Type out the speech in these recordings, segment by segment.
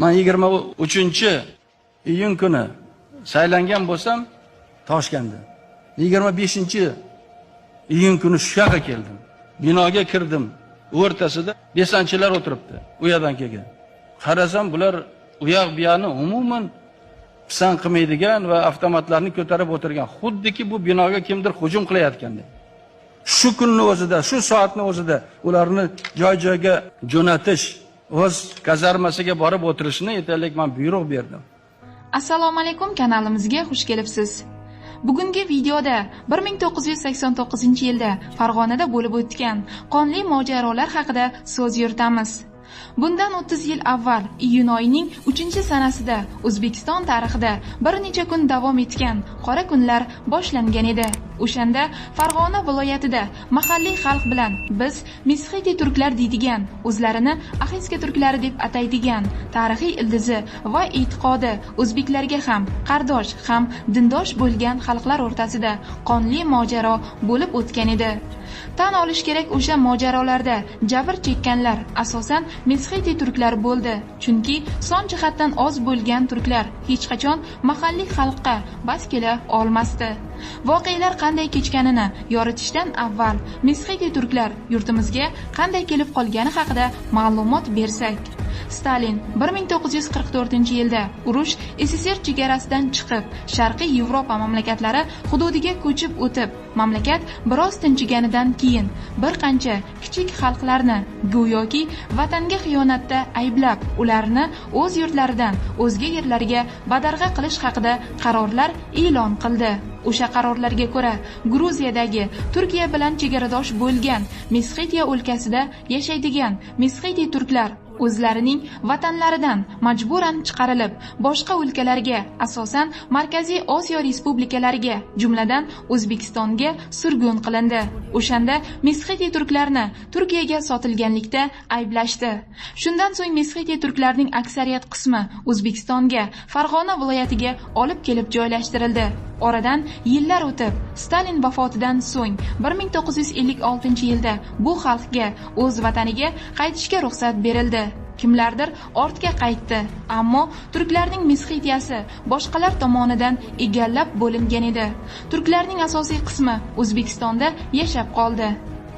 Men 23-iyun kuni saylangan bo'lsam Toshkentda. 25-iyun kuni shu yoqqa keldim. Binoga kirdim. O'rtasida desantchilar o'tiribdi. U yerdan kelgan. Qarasam bular u yoq bu yoqni umuman pisand qilmaydigan va avtomatlarni ko'tarib o'tirgan. Xuddiki bu binoga kimdir hujum qilayotgandek. Shu kunning o'zida, shu soatning o'zida ularni joy-joyga jo'natish, o'z kazarmasiga borib o'tirishni aytaylik men buyruq berdim. Assalomu alaykum, kanalimizga xush kelibsiz. Bugungi videoda 1989-yilda Farg'onada bo'lib o'tgan qonli mojarolar haqida so'z yuritamiz. Bundan 30 yil avval iyun oyining 3-sanasida O'zbekiston tarixida bir necha kun davom etgan qora kunlar boshlangan edi. O'shanda Farg'ona viloyatida mahalliy xalq bilan biz Mesxeti turklar deydigan, o'zlarini Axinska turklari deb ataydigan tarixiy ildizi va e'tiqodi o'zbeklarga ham qardosh, ham dindosh bo'lgan xalqlar o'rtasida qonli mojaro bo'lib o'tgan edi. Tan olish kerak, o'sha mojarolarda jabr chekkanlar asosan Mesxeti turklar bo'ldi. Chunki son jihatdan oz bo'lgan turklar hech qachon mahalliy xalqqa bas kela olmasdi. Voqealar qanday kechganini yoritishdan avval Mesxeti turklar yurtimizga qanday kelib qolgani haqida ma'lumot bersak. Stalin 1944-yilda urush SSR chegarasidan chiqib, Sharqiy Yevropa mamlakatlari hududiga ko'chib o'tib, mamlakat biroz tinchiganidan keyin bir qancha kichik xalqlarni go'yoki vatanga xiyonatda ayblab, ularni o'z yurtlaridan o'zga yerlarga badarg'a qilish haqida qarorlar e'lon qildi. O'sha qarorlarga ko'ra, Gruziyadagi Turkiya bilan chegaradosh bo'lgan Mesxetiya o'lkasida yashaydigan Mesxeti turklar o'zlarining vatanlaridan majburan chiqarilib, boshqa o'lkalarga, asosan Markaziy Osiyo respublikalariga, jumladan O'zbekistonga surgun qilindi. O'shanda Mesxeti turklarni Turkiyaga sotilganlikda ayblashdi. Shundan so'ng Mesxeti turklarning aksariyat qismi O'zbekistonga, Farg'ona viloyatiga olib kelib joylashtirildi. Oradan yillar o'tib, Stalin vafotidan so'ng 1956-yilda bu xalqga o'z vataniga qaytishga ruxsat berildi. Kimlardir ortga qaytdi, ammo turklarning Mesxetiyasi boshqalar tomonidan egallab bo'lingan edi. Turklarning asosiy qismi O'zbekistonda yashab qoldi.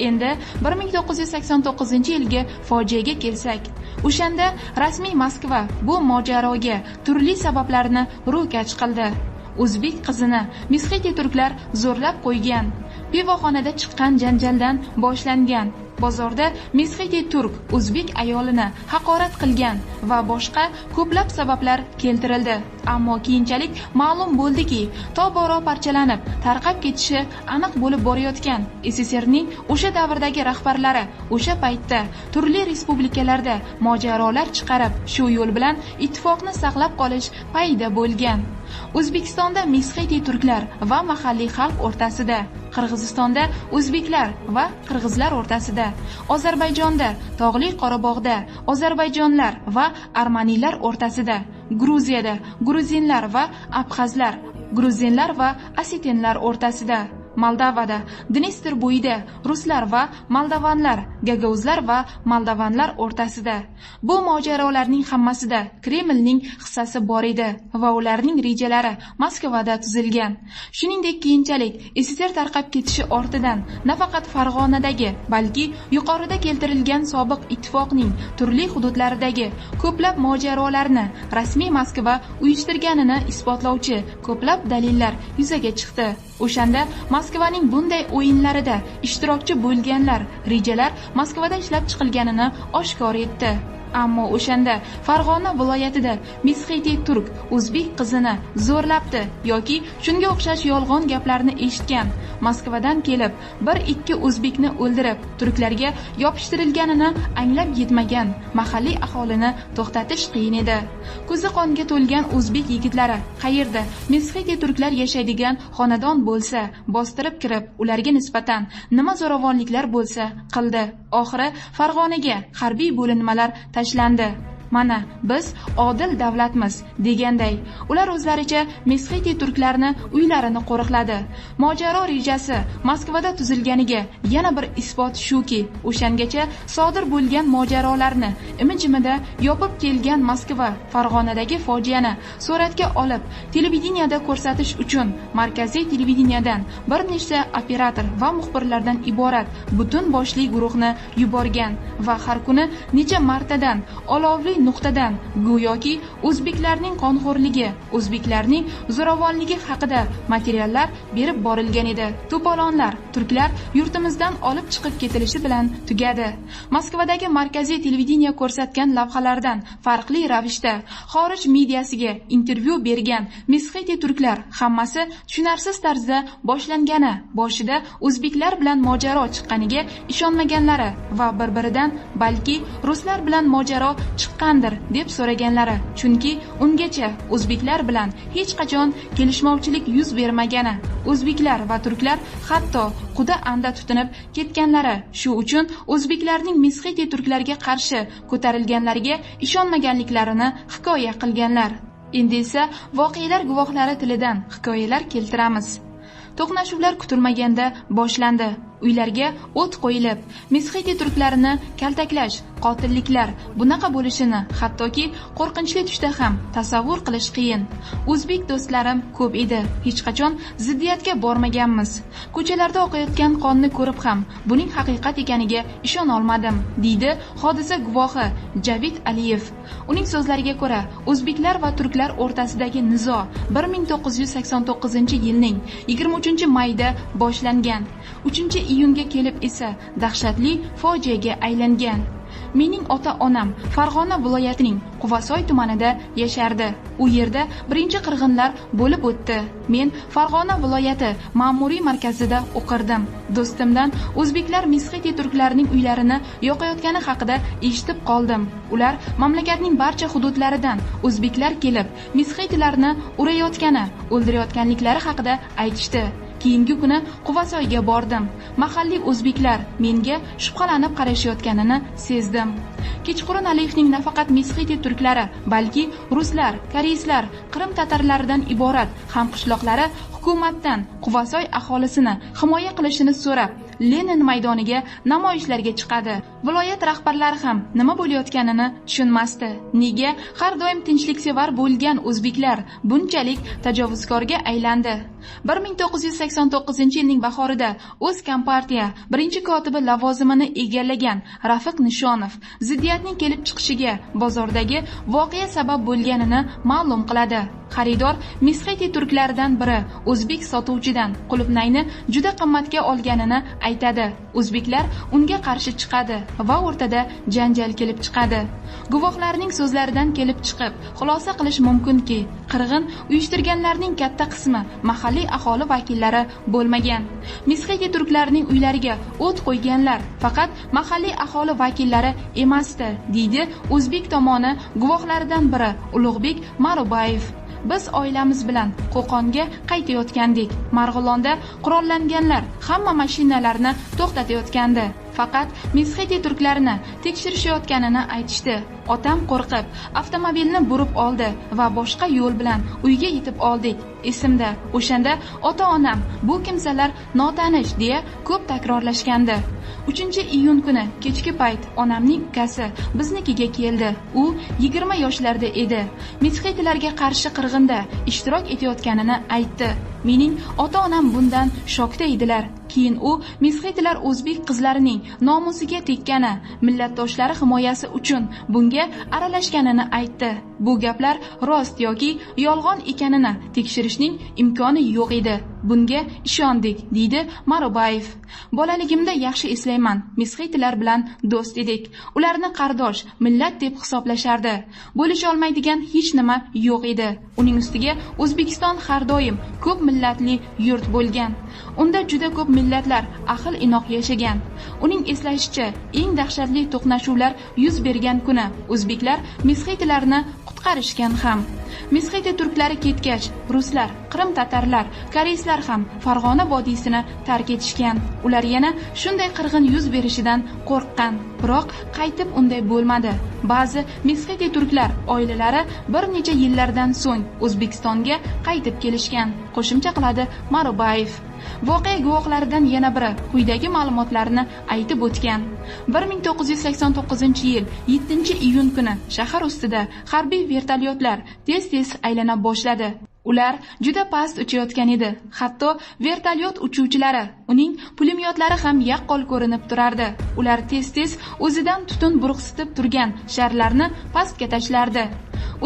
Endi 1989-yilgi fojiaga kelsak, o'shanda rasmiy Moskva bu mojaroga turli sabablarni ro'kach qildi. O'zbek qizini Mesxeti turklar zo'rlab qo'ygan, pivoxonada chiqqan janjaldan boshlangan, bozorda Mesxeti turk o'zbek ayolini haqorat qilgan va boshqa ko'plab sabablar keltirildi. Ammo keyinchalik ma'lum bo'ldiki, tobora parchalanib, tarqab ketishi aniq bo'lib borayotgan SSRning o'sha davrdagi rahbarlari o'sha paytda turli respublikalarda mojarolar chiqarib, shu yo'l bilan ittifoqni saqlab qolish payida bo'lgan. O'zbekistonda Mesxeti turklar va mahalliy xalq o'rtasida, Qirg'izistonda o'zbeklar va qirg'izlar o'rtasida, Ozarbayjonda, Tog'li Qorabog'da ozarbayjonlar va armaniylar o'rtasida, Gruziyada gruzinlar va abxazlar, gruzinlar va osetinlar o'rtasida, Moldovada, Dnestr bo'yida ruslar va moldovanlar, gagauzlar va moldovanlar o'rtasida. Bu mojarolarning hammasida Kremlning hissasi bor edi va ularning rejalari Moskvada tuzilgan. Shuningdek, keyinchalik SSR tarqab ketishi ortidan nafaqat Farg'onadagi, balki yuqorida keltirilgan sobiq ittifoqning turli hududlaridagi ko'plab mojarolarni rasmiy Moskva uyushtirganini isbotlovchi ko'plab dalillar yuzaga chiqdi. O'shanda Moskvaning bunday o'yinlarida ishtirokchi bo'lganlar rejalar Moskvada ishlab chiqilganini oshkor etdi. Ammo o'shanda Farg'ona viloyatida Mesxeti turk o'zbek qizini zo'rlabdi yoki shunga o'xshash yolg'on gaplarni eshitgan, Moskvadan kelib 1-2 o'zbekni o'ldirib, turklarga yopishtirilganini anglab yetmagan mahalliy aholini to'xtatish qiyin edi. Ko'zi qonga to'lgan o'zbek yigitlari qayerda Mesxeti turklar yashaydigan xonadon bo'lsa, bostirib kirib, ularga nisbatan nima zo'ravonliklar bo'lsa qildi. Oxiri Farg'onaga harbiy bo'linmalar tashlandi. mana biz odil davlatmiz deganday. Ular o'zlaricha Mesxeti turklarni uylarini qo'riqladi. Mojaro rejasi Moskvada tuzilganiga yana bir isbot shuki, o'shangacha sodir bo'lgan mojarolarni imi-jimida yopib kelgan Moskva Farg'onadagi fojiani suratga olib, televideniyada ko'rsatish uchun markaziy televideniyadan bir nechta operator va muxbirlardan iborat butun boshli guruhni yuborgan va har kuni necha martadan olovli nuqtadan go'yoki o'zbeklarning qonxo'rligi, o'zbeklarning zo'ravonligi haqida materiallar berib borilgan edi. To'polonlar turklar yurtimizdan olib chiqib ketilishi bilan tugadi. Moskvadagi markaziy televideniya ko'rsatgan lavhalardan farqli ravishda xorij mediasiga intervyu bergan Mesxeti turklar hammasi tushunarsiz tarzda boshlangani, boshida o'zbeklar bilan mojaro chiqqaniga ishonmaganlari va bir-biridan balki ruslar bilan mojaro chiqqandir deb so'raganlari, chunki ungacha o'zbeklar bilan hech qachon kelishmovchilik yuz bermagani, o'zbeklar va turklar hatto quda anda tutinib ketganlari, shu uchun o'zbeklarning Mesxeti turklarga qarshi ko'tarilganlariga ishonmaganliklarini hikoya qilganlar. Endi esa voqealar guvohlari tilidan hikoyalar keltiramiz. To'qnashuvlar kutilmaganda boshlandi. Uylarga o't qo'yilib, Mesxeti turklarini kaltaklash, qotilliklar bunaqa bo'lishini hattoki qo'rqinchli tushda ham tasavvur qilish qiyin. O'zbek do'stlarim ko'p edi. Hech qachon ziddiyatga bormaganmiz. Ko'chalarda oqayotgan qonni ko'rib ham buning haqiqat ekaniga ishona olmadim, deydi hodisa guvohi Javid Aliyev. Uning so'zlariga ko'ra, o'zbeklar va turklar o'rtasidagi nizo 1989-yilning 23-mayda boshlangan. 3-iyunga kelib esa dahshatli fojiaga aylangan. Mening ota-onam Farg'ona viloyatining Quvasoy tumanida yashardi. U yerda birinchi qirg'inlar bo'lib o'tdi. Men Farg'ona viloyati ma'muriy markazida o'qirdim. Do'stimdan o'zbeklar Mesxeti turklarining uylarini yoqayotgani haqida eshitib qoldim. Ular mamlakatning barcha hududlaridan o'zbeklar kelib, Mesxetilarni urayotgani, o'ldirayotganliklari haqida aytishdi. Keyingi kuni Quvasoyga bordim. Mahalliy o'zbeklar menga shubhalanib qarashayotganini sezdim. Kechqurun Aliyevning nafaqat Mesxeti turklari, balki ruslar, koreyslar, Qrim tatarlaridan iborat hamqishloqlari hukumatdan Quvasoy aholisini himoya qilishini so'rab, Lenin maydoniga namoyishlarga chiqadi. Viloyat rahbarlari ham nima bo'layotganini tushunmasdi. Nega har doim tinchliksevar bo'lgan o'zbeklar bunchalik tajovuzkorga aylandi? 1989-yilning bahorida o'z kompartiya birinchi kotibi lavozimini egallagan Rafiq Nishonov ziddiyatning kelib chiqishiga bozordagi voqea sabab bo'lganini ma'lum qiladi. Xaridor Mesxeti turklaridan biri o'zbek sotuvchidan qulupnayni juda qimmatga olganini aytadi. O'zbeklar unga qarshi chiqadi va o'rtada janjal kelib chiqadi. Guvohlarning so'zlaridan kelib chiqib, xulosa qilish mumkinki, qirg'in uyushtirganlarning katta qismi mahalliy aholi vakillari bo'lmagan. Mesxeti turklarining uylariga o't qo'yganlar faqat mahalliy aholi vakillari emasdi, deydi o'zbek tomoni guvohlaridan biri Ulug'bek Marubayev. Biz oilamiz bilan Qo'qonga qaytayotgandik. Marg'ilonda qurollanganlar hamma mashinalarni to'xtatayotgandi. Faqat Mesxeti turklarini tekshirishayotganini aytishdi. Otam qo'rqib, avtomobilni burib oldi va boshqa yo'l bilan uyga yetib oldik. Esimda, o'shanda ota-onam bu kimsalar notanish deya ko'p takrorlashgandi. 3-iyun kuni kechki payt onamning ukasi biznikiga keldi. U 20 yoshlarda edi. Mesxetilarga qarshi qirg'inda ishtirok etayotganini aytdi. Mening ota-onam bundan shokda edilar. Keyin u Mesxetilar o'zbek qizlarining nomusiga tekkani, millatdoshlari himoyasi uchun bunga aralashganini aytdi. Bu gaplar rost yoki yolg'on ekanini tekshirishning imkoni yo'q edi. Bunga ishondik, deydi Marubayev. Bolaligimda yaxshi eslayman. Mesxetilar bilan do'st edik. Ularni qardosh, millat deb hisoblashardi. Bo'lisha olmaydigan hech nima yo'q edi. Uning ustiga O'zbekiston har doim ko'p millatli yurt bo'lgan. Unda juda ko'p millatlar ahil-inoq yashagan. Uning eslashicha, eng dahshatli to'qnashuvlar yuz bergan kuni o'zbeklar Mesxetilarni qutqarishgan ham. Mesxetiya turklari ketgach, ruslar, Qrim tatarlar, koreyslar ham Farg'ona vodiysini tark etishgan. Ular yana shunday qirg'in yuz berishidan qo'rqqan. Biroq qaytib unday bo'lmadi. Ba'zi Mesxetiya turklar oilalari bir necha yillardan so'ng O'zbekistonga qaytib kelishgan, qo'shimcha qiladi Marubayev. Voqea guvohlaridan yana biri quyidagi ma'lumotlarni aytib o'tgan. 1989-yil 7-iyun kuni shahar ustida harbiy vertolyotlar tez-tez aylana boshladi. Ular juda past uchayotgan edi. Hatto vertolyot uchuvchilari, uning pulemyotlari ham yaqqol ko'rinib turardi. Ular tez-tez o'zidan tutun burqsitib turgan sharlarni pastga tashlardi.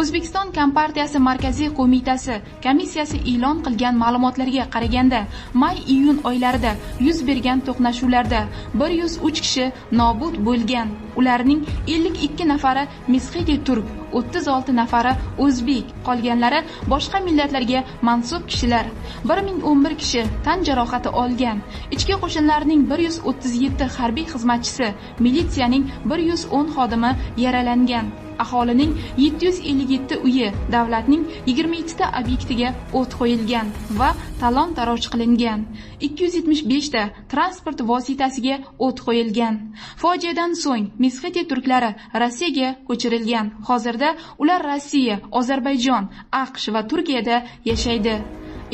O'zbekiston Kompartiyasi Markaziy qo'mitasi komissiyasi e'lon qilgan ma'lumotlarga qaraganda, may-iyun oylarida yuz bergan to'qnashuvlarda 103 kishi nobud bo'lgan. Ularning 52 nafari Mesxetiya turk, 36 nafari o'zbek, qolganlari boshqa millatlarga mansub kishilar. 1011 kishi tan jarohati olgan. Ichki qo'shinlarning 137 harbiy xizmatchisi, militsiyaning 110 xodimi yaralangan. Aholining 757 uyi, davlatning 27 ta obyektiga o't qo'yilgan va talon-taroj qilingan. 275 ta transport vositasiga o't qo'yilgan. Fojiadan so'ng Mesxetiya turklari Rossiyaga ko'chirilgan. Hozirda ular Rossiya, Ozarbayjon, AQSh va Turkiyada yashaydi.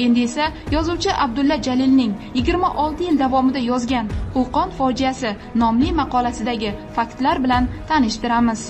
Endi esa yozuvchi Abdulla Jalilning 26 yil davomida yozgan Qo'qon fojiasi nomli maqolasidagi faktlar bilan tanishtiramiz.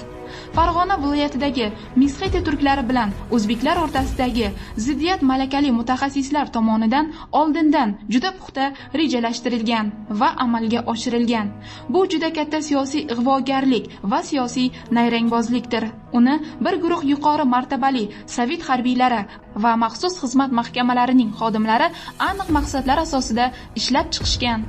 Farg'ona viloyatidagi Mesxetiya turklari bilan o'zbeklar o'rtasidagi ziddiyat malakali mutaxassislar tomonidan oldindan juda puxta rejalashtirilgan va amalga oshirilgan. Bu juda katta siyosiy ig'vogarlik va siyosiy nayrangbozlikdir. Uni bir guruh yuqori martabali sovet harbiylari va maxsus xizmat mahkamalarining xodimlari aniq maqsadlar asosida ishlab chiqishgan.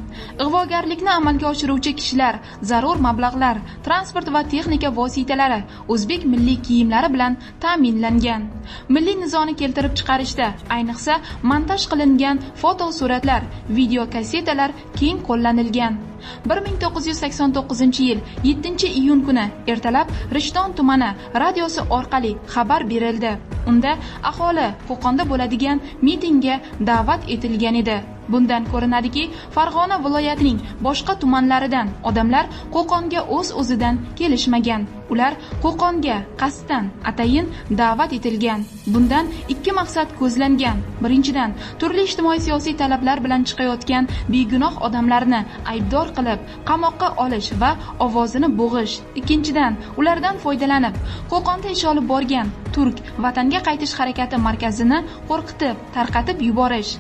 Ig'vogarlikni amalga oshiruvchi kishilar zarur mablag'lar, transport va texnika vositalari, o'zbek milliy kiyimlari bilan ta'minlangan. Milliy nizoni keltirib chiqarishda, ayniqsa montaj qilingan fotosuratlar, video kassetalar keng qo'llanilgan. 1989-yil 7-iyun kuni ertalab Rishton tumani radiosi orqali xabar berildi. Unda aholi Qo'qonda bo'ladigan mitingga da'vat etilgan edi. Bundan ko'rinadiki, Farg'ona viloyatining boshqa tumanlaridan odamlar Qo'qonga o'z-o'zidan kelishmagan. Ular Qo'qonga qasddan atayin da'vat etilgan. Bundan ikki maqsad ko'zlangan. Birinchidan, turli ijtimoiy-siyosiy talablar bilan chiqayotgan begunoh odamlarni aybdor qilib, qamoqqa olish va ovozini bo'g'ish. Ikkinchidan, ulardan foydalanib, Qo'qonda ish olib borgan turk vatanga qaytish harakati markazini qo'rqitib, tarqatib yuborish.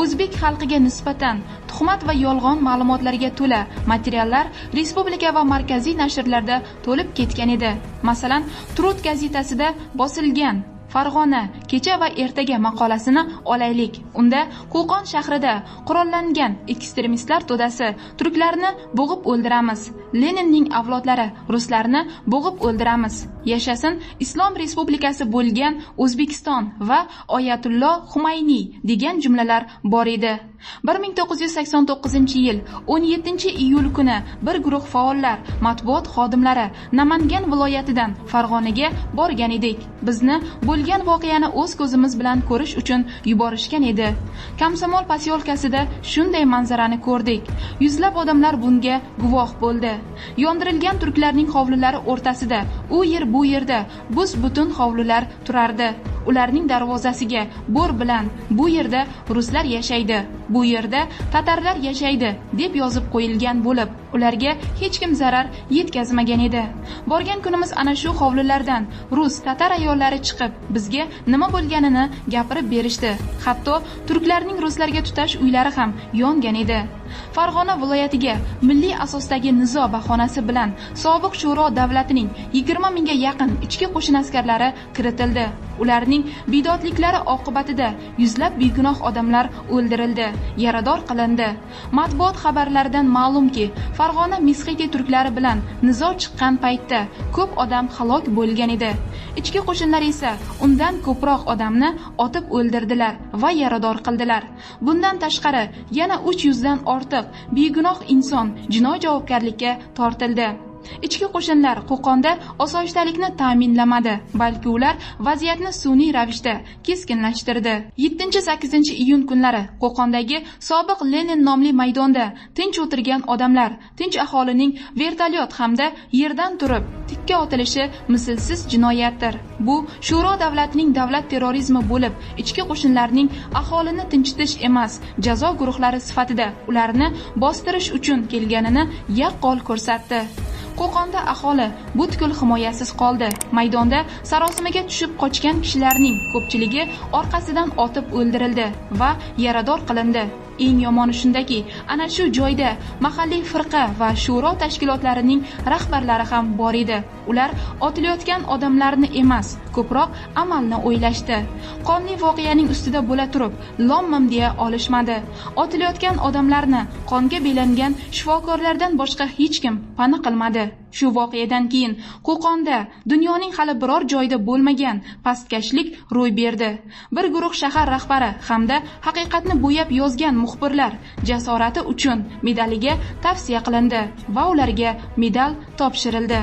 O'zbek xalqiga nisbatan tuhmat va yolg'on ma'lumotlarga to'la materiallar respublika va markaziy nashrlarda to'lib ketgan edi. Masalan, Trud gazetasida bosilgan Farg'ona kecha va ertaga maqolasini olaylik. Unda Qo'qon shahrida qurollangan ekstremistlar to'dasi turklarni bo'g'ib o'ldiramiz. Leninning avlodlari ruslarni bo'g'ib o'ldiramiz. Yashasin Islom Respublikasi bo'lgan O'zbekiston va Oyatullo Xumayniy degan jumlalar bor edi. 1989-yil 17-iyul kuni bir guruh faollar, matbuot xodimlari Namangan viloyatidan Farg'onaga borgan edik. Bizni bo'lgan voqeani o'z ko'zimiz bilan ko'rish uchun yuborishgan edi. Komsomol posyolkasida shunday manzarani ko'rdik. Yuzlab odamlar bunga guvoh bo'ldi. Yondirilgan turklarning hovlilari o'rtasida, u yer bu yerda bus-butun hovlilar turardi. Ularning darvozasiga bo'r bilan bu yerda ruslar yashaydi, bu yerda tatarlar yashaydi deb yozib qo'yilgan bo'lib, ularga hech kim zarar yetkazmagan edi. Borgan kunimiz ana shu hovlilardan rus tatar ayollari chiqib, bizga nima bo'lganini gapirib berishdi. Hatto turklarning ruslarga tutash uylari ham yongan edi. Farg'ona viloyatiga milliy asosdagi nizo bahonasi bilan sobiq sho'ro davlatining 20 mingga yaqin ichki qo'shin askarlari kiritildi. Ularning bidotliklari oqibatida yuzlab begunoh odamlar o'ldirildi, yarador qilindi. Matbuot xabarlaridan ma'lumki, Farg'ona Mesxetiya turklari bilan nizo chiqqan paytda ko'p odam halok bo'lgan edi. Ichki qo'shinlar esa undan ko'proq odamni otib o'ldirdilar va yarador qildilar. Bundan tashqari yana 300 dan ortiq begunoh inson jinoiy javobgarlikka tortildi. Ichki qo'shinlar Qo'qonda osoyishtalikni ta'minlamadi, balki ular vaziyatni sun'iy ravishda keskinlashtirdi. 7-8 iyun kunlari Qo'qondagi sobiq Lenin nomli maydonda tinch o'tirgan odamlar, tinch aholining vertolyot hamda yerdan turib tikka otilishi mislsiz jinoyatdir. Bu Shuro davlatining davlat terrorizmi bo'lib, ichki qo'shinlarning aholini tinchitish emas, jazo guruhlari sifatida ularni bostirish uchun kelganini yaqqol ko'rsatdi. Qo'qonda aholi butkul himoyasiz qoldi. Maydonda sarosimaga tushib qochgan kishilarning ko'pchiligi orqasidan otib o'ldirildi va yarador qilindi. Eng yomoni shundaki, ana shu joyda mahalliy firqa va shuro tashkilotlarining rahbarlari ham bor edi. Ular otilayotgan odamlarni emas, ko'proq amalni o'ylashdi. Qonli voqeaning ustida bo'la turib, lom-mim deya olishmadi. Otilayotgan odamlarni qonga belangan shifokorlardan boshqa hech kim pana qilmadi. Shu voqeadan keyin Qo'qonda dunyoning hali biror joyida bo'lmagan pastkashlik ro'y berdi. Bir guruh shahar rahbari hamda haqiqatni bo'yab yozgan muxbirlar jasorati uchun medaliga tavsiya qilindi va ularga medal topshirildi.